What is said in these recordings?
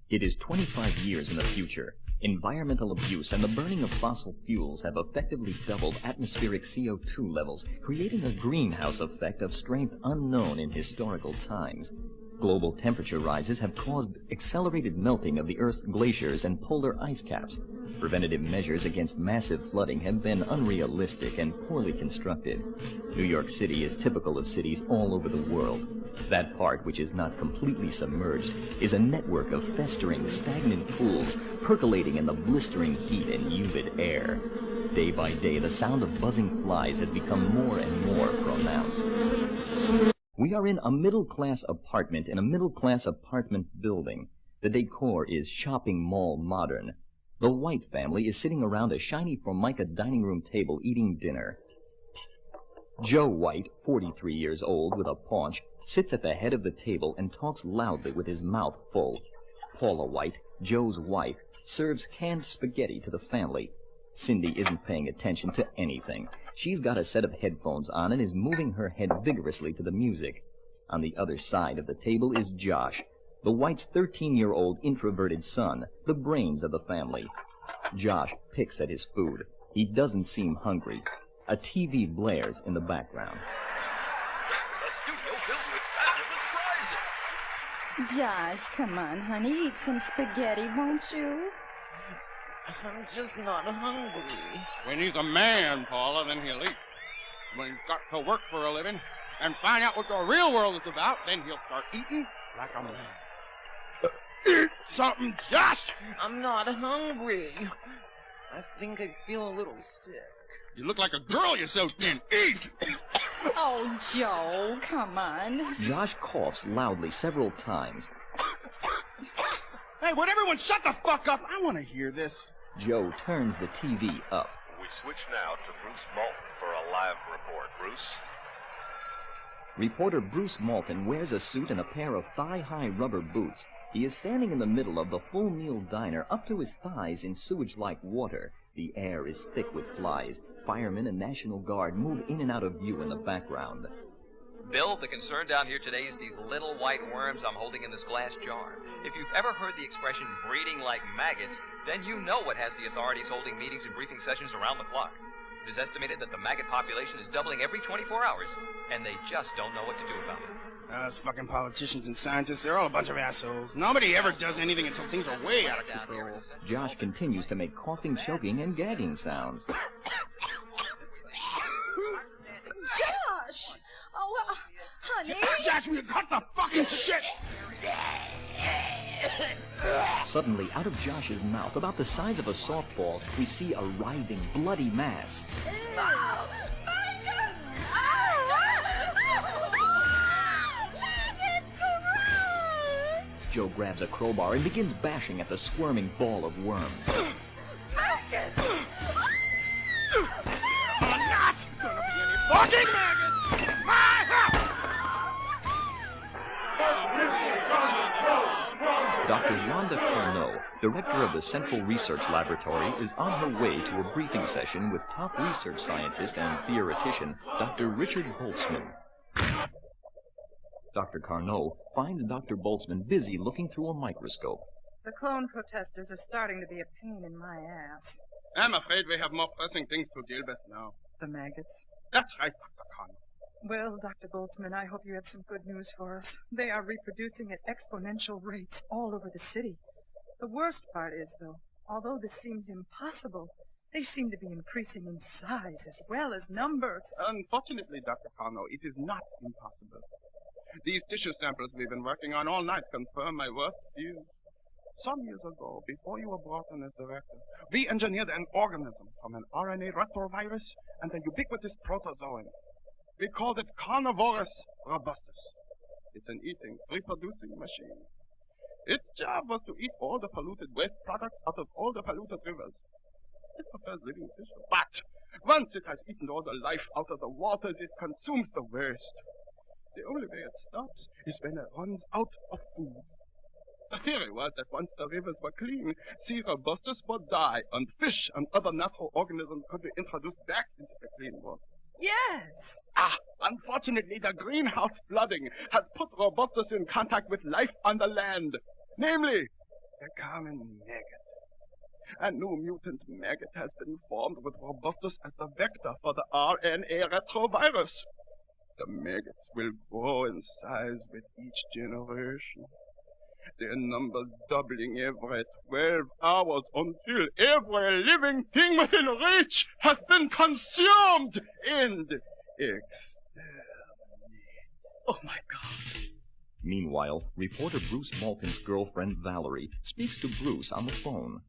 It is 25 years in the future. Environmental abuse and the burning of fossil fuels have effectively doubled atmospheric CO2 levels, creating a greenhouse effect of strength unknown in historical times. Global temperature rises have caused accelerated melting of the Earth's glaciers and polar ice caps. Preventative measures against massive flooding have been unrealistic and poorly constructed. New York City is typical of cities all over the world. That part which is not completely submerged is a network of festering, stagnant pools percolating in the blistering heat and humid air. Day by day, the sound of buzzing flies has become more and more pronounced. We are in a middle-class apartment in a middle-class apartment building. The decor is shopping mall modern. The White family is sitting around a shiny Formica dining room table eating dinner. Joe White, 43 years old with a paunch, sits at the head of the table and talks loudly with his mouth full. Paula White, Joe's wife, serves canned spaghetti to the family. Cindy isn't paying attention to anything. She's got a set of headphones on and is moving her head vigorously to the music. On the other side of the table is Josh, the White's 13-year-old introverted son, the brains of the family. Josh picks at his food. He doesn't seem hungry. A TV blares in the background. It's a studio filled with fabulous prizes. Josh, come on, honey. Eat some spaghetti, won't you? I'm just not hungry. When he's a man, Paula, then he'll eat. When he's got to work for a living and find out what the real world is about, then he'll start eating like a man. Eat something, Josh! I'm not hungry. I think I feel a little sick. You look like a girl, you're so thin. Eat! Oh, Joe, come on. Josh coughs loudly several times. Hey, would everyone shut the fuck up? I want to hear this. Joe turns the TV up. We switch now to Bruce Malton for a live report. Bruce? Reporter Bruce Malton wears a suit and a pair of thigh-high rubber boots. He is standing in the middle of the full-meal diner up to his thighs in sewage-like water. The air is thick with flies. Firemen and National Guard move in and out of view in the background. Bill, the concern down here today is these little white worms I'm holding in this glass jar. If you've ever heard the expression breeding like maggots, then you know what has the authorities holding meetings and briefing sessions around the clock. It is estimated that the maggot population is doubling every 24 hours, and they just don't know what to do about it. Those fucking politicians and scientists, they're all a bunch of assholes. Nobody ever does anything until things are way out of control. Josh continues to make coughing, choking, and gagging sounds. Josh! Oh, honey. Josh, will you cut the fucking shit? Suddenly, out of Josh's mouth, about the size of a softball, we see a writhing, bloody mass. Oh, my God! It's gross! Joe grabs a crowbar and begins bashing at the squirming ball of worms. Maggots! I'm not gonna be any fucking maggots in my house! Dr. Rhonda Carnot, director of the Central Research Laboratory, is on her way to a briefing session with top research scientist and theoretician Dr. Richard Boltzmann. Dr. Carnot finds Dr. Boltzmann busy looking through a microscope. The clone protesters are starting to be a pain in my ass. I'm afraid we have more pressing things to deal with now. The maggots. That's right, Dr. Carnot. Well, Dr. Boltzmann, I hope you have some good news for us. They are reproducing at exponential rates all over the city. The worst part is, though, although this seems impossible, they seem to be increasing in size as well as numbers. Unfortunately, Dr. Carnot, it is not impossible. These tissue samples we've been working on all night confirm my worst views. Some years ago, before you were brought in as director, we engineered an organism from an RNA retrovirus and a ubiquitous protozoan. We called it Carnivorous robustus. It's an eating, reproducing machine. Its job was to eat all the polluted waste products out of all the polluted rivers. It prefers living tissue, but once it has eaten all the life out of the waters, it consumes the waste. The only way it stops is when it runs out of food. The theory was that once the rivers were clean, C. robustus would die, and fish and other natural organisms could be introduced back into the clean water. Yes! Unfortunately, the greenhouse flooding has put robustus in contact with life on the land, namely The common maggot. A new mutant maggot has been formed with Robustus as the vector for the RNA retrovirus. The maggots will grow in size with each generation, their numbers doubling every 12 hours until every living thing within reach has been consumed and exterminated. Oh my God. Meanwhile, reporter Bruce Malton's girlfriend Valerie speaks to Bruce on the phone.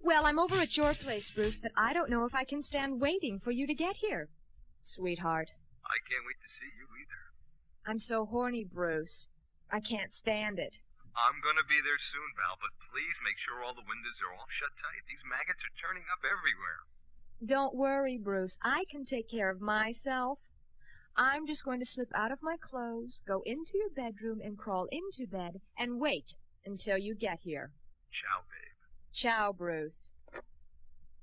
Well, I'm over at your place, Bruce, but I don't know if I can stand waiting for you to get here. Sweetheart. I can't wait to see you either. I'm so horny, Bruce. I can't stand it. I'm gonna be there soon, Val, but please make sure all the windows are all shut tight. These maggots are turning up everywhere. Don't worry, Bruce. I can take care of myself. I'm just going to slip out of my clothes, go into your bedroom, and crawl into bed, and wait until you get here. Ciao, babe. Ciao, Bruce.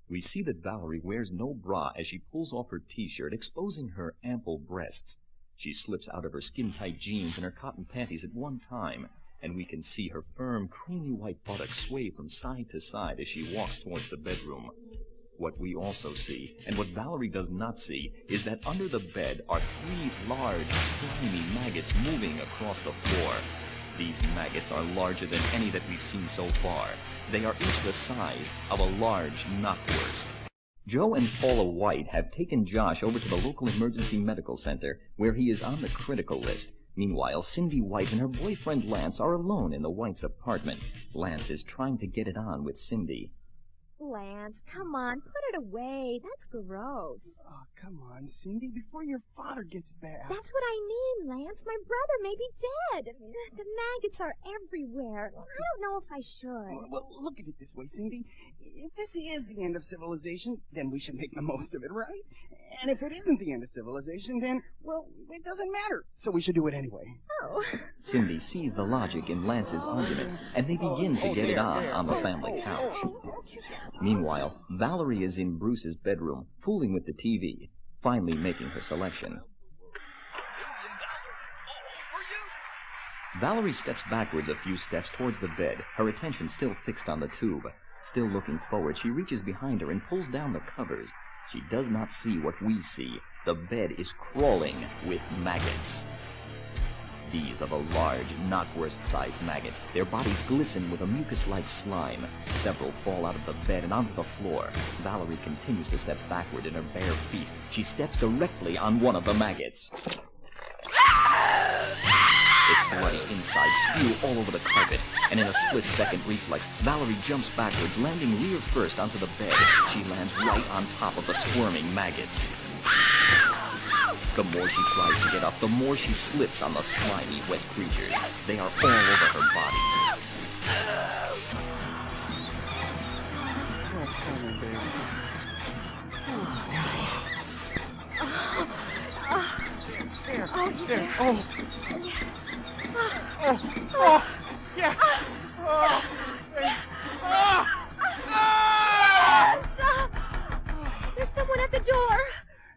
We see that Valerie wears no bra as she pulls off her t-shirt, exposing her ample breasts. She slips out of her skin-tight jeans and her cotton panties at one time, and we can see her firm, creamy white buttocks sway from side to side as she walks towards the bedroom. What we also see, and what Valerie does not see, is that under the bed are 3 large, slimy maggots moving across the floor. These maggots are larger than any that we've seen so far. They are each the size of a large knockwurst. Joe and Paula White have taken Josh over to the local emergency medical center, where he is on the critical list. Meanwhile, Cindy White and her boyfriend Lance are alone in the Whites' apartment. Lance is trying to get it on with Cindy. Lance, come on, put it away. That's gross. Oh, come on, Cindy, before your father gets back. That's what I mean, Lance. My brother may be dead. The maggots are everywhere. I don't know if I should. Well, look at it this way, Cindy. If this is the end of civilization, then we should make the most of it, right? And if it isn't the end of civilization, then, well, it doesn't matter. So we should do it anyway. Oh. Cindy sees the logic in Lance's argument, and they begin to get it on the family couch. Meanwhile, Valerie is in Bruce's bedroom, fooling with the TV, finally making her selection. Valerie steps backwards a few steps towards the bed, her attention still fixed on the tube. Still looking forward, she reaches behind her and pulls down the covers. She does not see what we see. The bed is crawling with maggots. These are the large, knockwurst-sized maggots. Their bodies glisten with a mucus-like slime. Several fall out of the bed and onto the floor. Valerie continues to step backward in her bare feet. She steps directly on one of the maggots. Its bloody insides spew all over the carpet, and in a split-second reflex, Valerie jumps backwards, landing rear first onto the bed. She lands right on top of the squirming maggots. The more she tries to get up, the more she slips on the slimy, wet creatures. They are all over her body. What's coming, baby? There. Oh. Oh. Yes. Oh. There's someone at the door.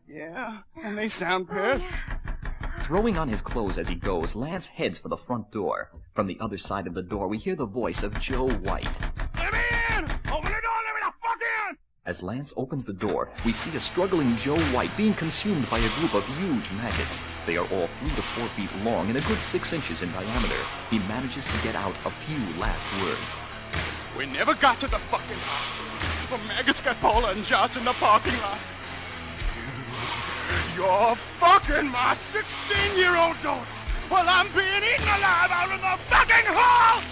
Yeah, and they sound pissed. Throwing on his clothes as he goes, Lance heads for the front door. From the other side of the door, we hear the voice of Joe White. Let me in! Open the door, let me the fuck in! As Lance opens the door, we see a struggling Joe White being consumed by a group of huge maggots. They are all 3 to 4 feet long and a good 6 inches in diameter. He manages to get out a few last words. We never got to the fucking hospital. The maggots got Paula and Josh in the parking lot. You're fucking my 16-year-old daughter while I'm being eaten alive out in the fucking hole!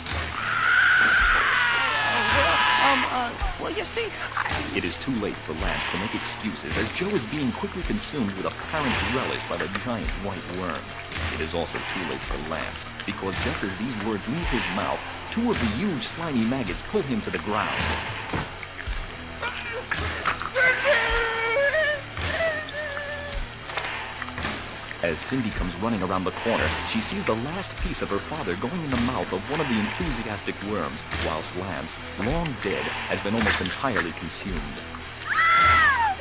Well, you see, It is too late for Lance to make excuses as Joe is being quickly consumed with apparent relish by the giant white worms. It is also too late for Lance, because just as these words leave his mouth, 2 of the huge slimy maggots pull him to the ground. As Cindy comes running around the corner, she sees the last piece of her father going in the mouth of one of the enthusiastic worms, whilst Lance, long dead, has been almost entirely consumed. Oh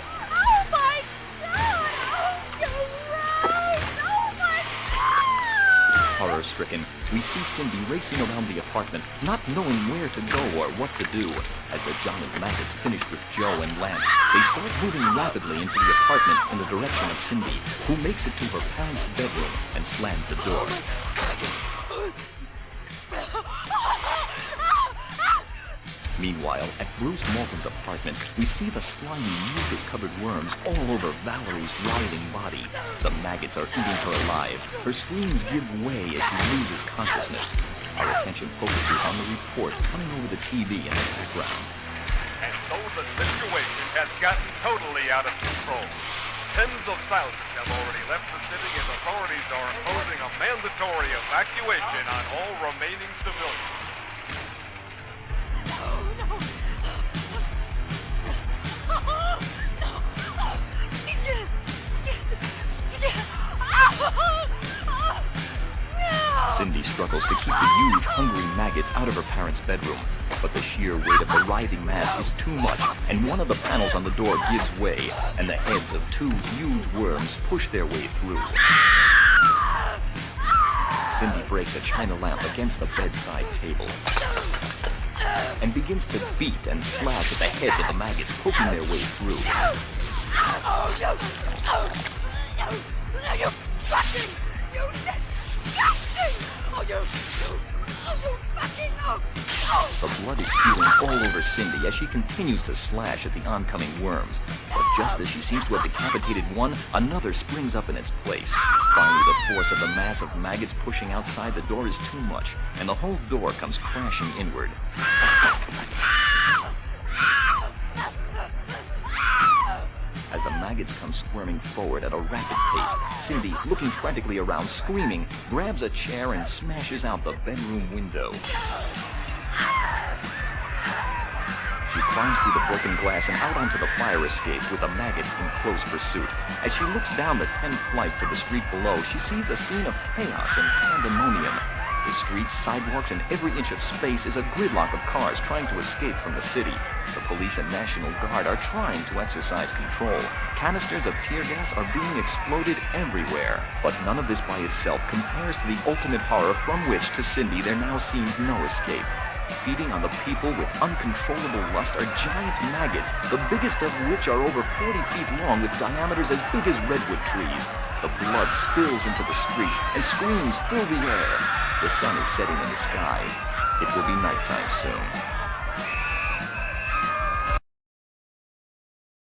my God! Oh, you're right! Oh my God! Horror-stricken, we see Cindy racing around the apartment, not knowing where to go or what to do. As the giant maggots finish with Joe and Lance, they start moving rapidly into the apartment in the direction of Cindy, who makes it to her parents' bedroom and slams the door. Meanwhile, at Bruce Malton's apartment, we see the slimy, mucus-covered worms all over Valerie's writhing body. The maggots are eating her alive. Her screams give way as she loses consciousness. Our attention focuses on the report coming over the TV in the background. And so the situation has gotten totally out of control. Tens of thousands have already left the city, and authorities are imposing a mandatory evacuation on all remaining civilians. Cindy struggles to keep the huge, hungry maggots out of her parents' bedroom, but the sheer weight of the writhing mass is too much, and one of the panels on the door gives way, and the heads of two huge worms push their way through. Cindy breaks a china lamp against the bedside table and begins to beat and slash at the heads of the maggots poking their way through. You fucking, you disgusting! You fucking, The blood is spewing all over Cindy as she continues to slash at the oncoming worms. But just as she seems to have decapitated one, another springs up in its place. Finally, the force of the mass of maggots pushing outside the door is too much, and the whole door comes crashing inward. As the maggots come squirming forward at a rapid pace, Cindy, looking frantically around, screaming, grabs a chair and smashes out the bedroom window. She climbs through the broken glass and out onto the fire escape with the maggots in close pursuit. As she looks down the 10 flights to the street below, she sees a scene of chaos and pandemonium. The streets, sidewalks, and every inch of space is a gridlock of cars trying to escape from the city. The police and National Guard are trying to exercise control. Canisters of tear gas are being exploded everywhere. But none of this by itself compares to the ultimate horror from which, to Cindy, there now seems no escape. Feeding on the people with uncontrollable lust are giant maggots, the biggest of which are over 40 feet long with diameters as big as redwood trees. The blood spills into the streets and screams fill the air. The sun is setting in the sky. It will be nighttime soon.